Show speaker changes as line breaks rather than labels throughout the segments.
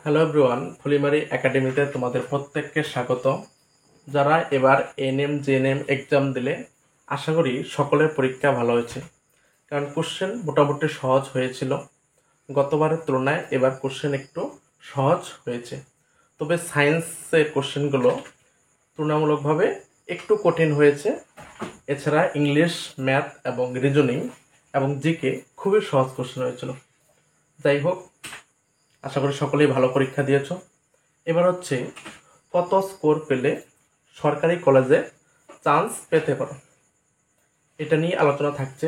Hello everyone, ফুলিমারি একাডেমিতে তোমাদের প্রত্যেককে স্বাগত। যারা এবার এনএম জেএনএম এক্সাম দিলে আশা করি সকলের পরীক্ষা ভালো হয়েছে, কারণ কোশ্চেন মোটামুটি সহজ হয়েছিল। গতবারের তুলনায় এবার কোশ্চেন একটু সহজ হয়েছে, তবে সায়েন্সের কোশ্চেনগুলো তুলনামূলকভাবে একটু কঠিন হয়েছে। এছাড়া ইংলিশ, ম্যাথ এবং রিজনিং এবং জিকে খুবই সহজ কোশ্চেন হয়েছিল। যাই হোক, আশা করি সকলেই ভালো পরীক্ষা দিয়েছো। এবার হচ্ছে কত স্কোর পেলে সরকারি কলেজে চান্স পেতে পারো, এটা নিয়ে আলোচনা থাকছে।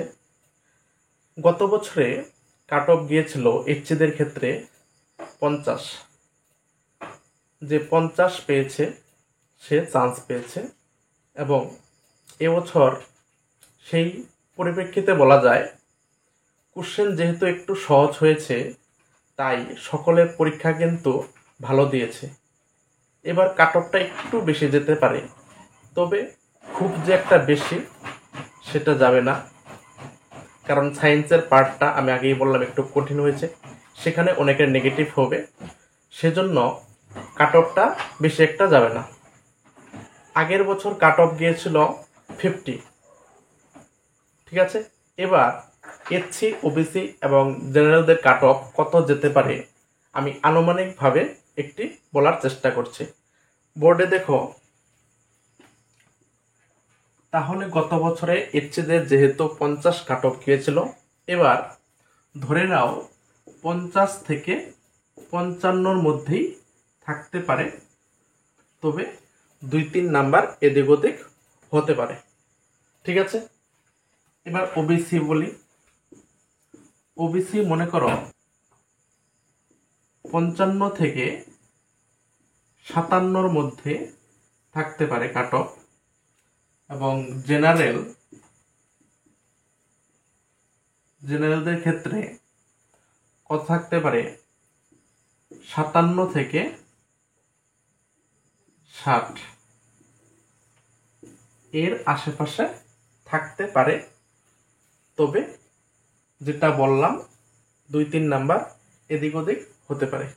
গত বছরে কাট অফ গিয়েছিল এইচএসিদের ক্ষেত্রে 50। যে 50 পেয়েছে সে চান্স পেয়েছে, এবং এবছর সেই পরিপ্রেক্ষিতে বলা যায় কোশ্চেন যেহেতু একটু সহজ হয়েছে, তাই সকলের পরীক্ষা কিন্তু ভালো দিয়েছে। এবার কাট অফটা একটু বেশি যেতে পারে, তবে খুব যে একটা বেশি সেটা যাবে না, কারণ সায়েন্সের পার্টটা আমি আগেই বললাম একটু কঠিন হয়েছে, সেখানে অনেকের নেগেটিভ হবে, সেজন্য কাট অফটা বেশি একটা যাবে না। আগের বছর কাট অফ গিয়েছিল 50, ঠিক আছে। এবার এসসি, ওবিসি এবং জেনারেলদের কাট অফ কত যেতে পারে আমি আনুমানিকভাবে একটি বলার চেষ্টা করছি। বোর্ডে দেখো, তাহলে গত বছরে এইচএসিদের যেহেতু 50 কাট অফ গিয়েছিল, এবার ধরে নাও 50 থেকে 55-র মধ্যেই থাকতে পারে, তবে 2-3 নাম্বার এদিক ওদিক হতে পারে, ঠিক আছে। এবার ওবিসি বলি। ওবিসি মনে করো 55 থেকে 57-র মধ্যে থাকতে পারে কাট অফ, এবং জেনারেলদের ক্ষেত্রে কত থাকতে পারে 57 থেকে 60 এর আশেপাশে থাকতে পারে, তবে যেটা বললাম 2-3 নাম্বার এদিক ওদিক হতে পারে।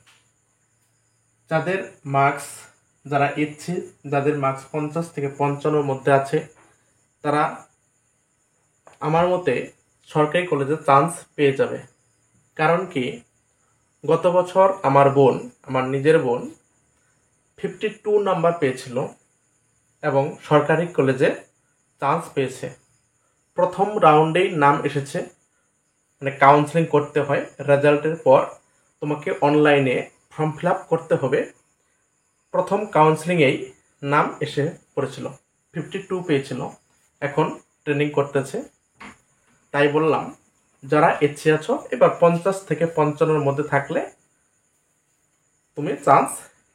যারা ইচ্ছে, যাদের মার্কস 50 থেকে 55-র মধ্যে আছে, তারা আমার মতে সরকারি কলেজে চান্স পেয়ে যাবে। কারণ কি, গত বছর আমার নিজের বোন 52 নাম্বার পেয়েছিল এবং সরকারি কলেজে চান্স পেয়েছে। প্রথম রাউন্ডেই নাম এসেছে, মানে কাউন্সেলিং করতে হয়, রেজাল্টের পর তোমাকে অনলাইনে ফর্ম ফিল আপ করতে হবে। প্রথম কাউন্সেলিংয়েই নাম এসে পড়েছিল, 52 পেয়েছিল, এখন ট্রেনিং করতেছে। তাই বললাম, যারা ইচ্ছে আছো এবার 50 থেকে 55-র মধ্যে থাকলে তুমি চান্স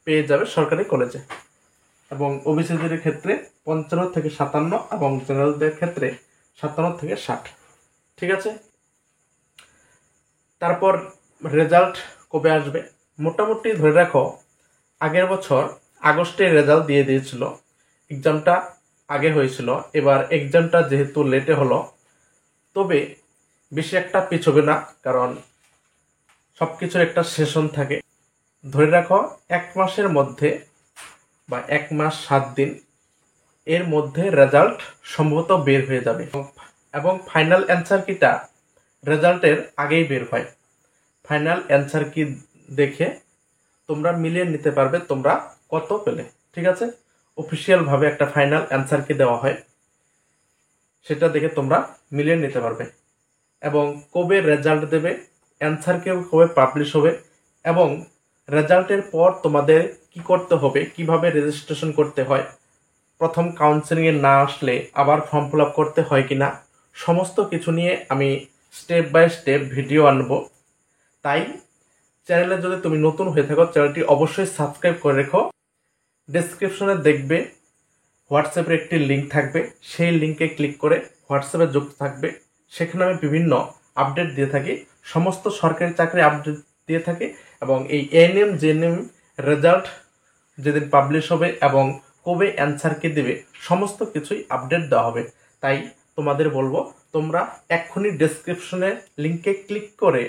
পেয়ে যাবে সরকারি কলেজে, এবং ওবিসিদের ক্ষেত্রে 55 থেকে 57 এবং জেনারেলদের ক্ষেত্রে 57 থেকে 60, ঠিক আছে। তারপর রেজাল্ট কবে আসবে মোটামুটি ধরে রাখো, আগের বছর আগস্টে রেজাল্ট দিয়ে দিয়েছিল, এক্সামটা আগে হয়েছিল। এবার এক্সামটা যেহেতু লেটে হলো, তবে বেশি একটা পিছবে না, কারণ সব কিছুর একটা সেশন থাকে। ধরে রাখো 1 মাসের মধ্যে বা 1 মাস 7 দিন এর মধ্যে রেজাল্ট সম্ভবত বের হয়ে যাবে, এবং ফাইনাল অ্যান্সার কিটা রেজাল্টের আগেই বের হয়। ফাইনাল অ্যান্সার কি দেখে তোমরা মিলিয়ে নিতে পারবে তোমরা কত পেলে, ঠিক আছে। অফিসিয়াল ভাবে একটা ফাইনাল অ্যান্সার কি দেওয়া হয়, সেটা দেখে তোমরা মিলিয়ে নিতে পারবে। এবং কবে রেজাল্ট দেবে, অ্যান্সার কবে পাবলিশ হবে, এবং রেজাল্টের পর তোমাদের কি করতে হবে, কিভাবে রেজিস্ট্রেশন করতে হয়, প্রথম কাউন্সেলিংয়ে না আসলে আবার ফর্ম ফিল আপ করতে হয় কিনা, সমস্ত কিছু নিয়ে আমি স্টেপ বাই স্টেপ ভিডিও আনবো। তাই চ্যানেলে যদি তুমি নতুন হয়ে থাকো, চ্যানেলটি অবশ্যই সাবস্ক্রাইব করে রেখো। ডেসক্রিপশনে দেখবে হোয়াটসঅ্যাপের একটি লিঙ্ক থাকবে, সেই লিঙ্কে ক্লিক করে হোয়াটসঅ্যাপে যুক্ত থাকবে। সেখানে আমি বিভিন্ন আপডেট দিয়ে থাকি, সমস্ত সরকারি চাকরি আপডেট দিয়ে থাকি, এবং এই এএনএম জেএনএম রেজাল্ট যেদিন পাবলিশ হবে এবং কবে অ্যান্সার কি দেবে সমস্ত কিছুই আপডেট দেওয়া হবে। তাই তোমাদের বলবো, তোমরা এক্ষুনি ডেসক্রিপশনে লিঙ্কে ক্লিক করে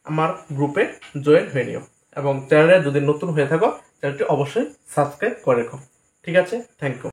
আমার গ্রুপে জয়েন হয়ে নিও। এবং চ্যানেলে যদি নতুন হয়ে থাকো চ্যানেলটি অবশ্যই সাবস্ক্রাইব করে রেখো। ঠিক আছে, থ্যাংক ইউ।